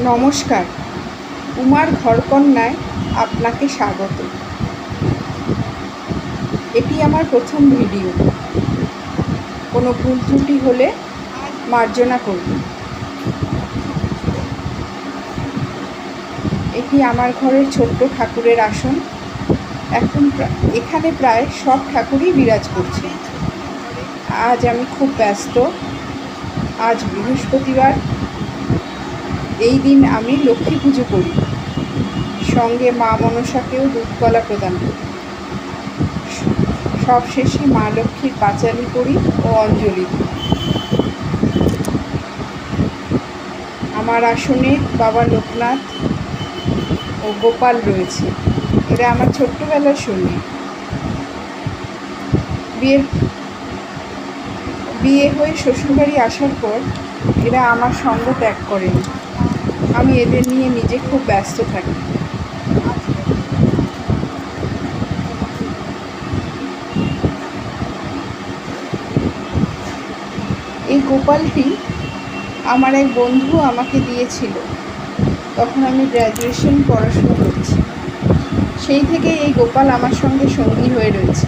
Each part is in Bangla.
নমস্কার, উমার ঘরকন্যায় আপনাকে স্বাগত। এটি আমার প্রথম ভিডিও। কোনো ভুল ত্রুটি হলে মার্জনা করবেন। এটি আমার ঘরের ছোট্ট ঠাকুরের আসন। এখানে প্রায় সব ঠাকুরই বিরাজ করছে। আজ আমি খুব ব্যস্ত। আজ বৃহস্পতিবার। এই দিন আমি লক্ষ্মী পুজো করি, সঙ্গে মা মনসাকেও দুধকলা প্রদান করি। সব শেষে মা লক্ষ্মীর পাঁচালি করি ও অঞ্জলি দিই। আমার আসনে বাবা লোকনাথ ও গোপাল রয়েছে। এরা আমার ছোট্টবেলার সঙ্গী। বিয়ে হয়ে শ্বশুরবাড়ি আসার পর এরা আমার সঙ্গ ত্যাগ করেনি। আমি এদের নিয়ে নিজে খুব ব্যস্ত থাকি। এই গোপালটি আমার এক বন্ধু আমাকে দিয়েছিল, তখন আমি গ্র্যাজুয়েশন পড়াশুনো করছি। সেই থেকে এই গোপাল আমার সঙ্গে সঙ্গী হয়ে রয়েছে।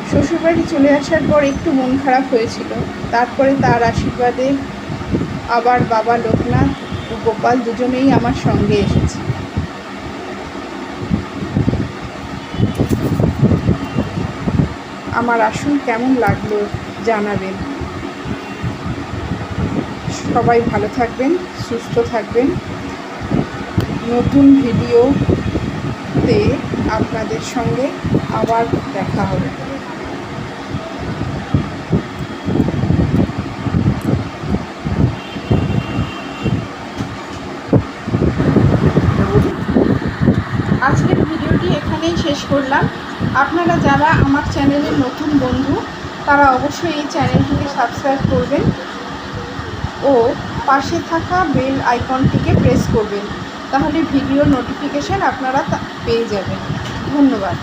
শ্বশুরবাড়ি চলে আসার পর একটু মন খারাপ হয়েছিল, তারপরে তার আশীর্বাদে আবার বাবা লোকনাথ ও গোপাল দুজনেই আমার সঙ্গে এসেছে। আমার আসন কেমন লাগলো জানাবেন। সবাই ভালো থাকবেন, সুস্থ থাকবেন। নতুন ভিডিওতে আপনাদের সঙ্গে আবার দেখা হবে। আজকের ভিডিওটি এখানেই শেষ করলাম। আপনারা যারা আমার চ্যানেলের নতুন বন্ধু, তারা অবশ্যই এই চ্যানেলটিকে সাবস্ক্রাইব করবেন ও পাশে থাকা বেল আইকনটিকে প্রেস করবেন। তাহলে ভিডিও নোটিফিকেশান আপনারা পেয়ে যাবেন। ধন্যবাদ।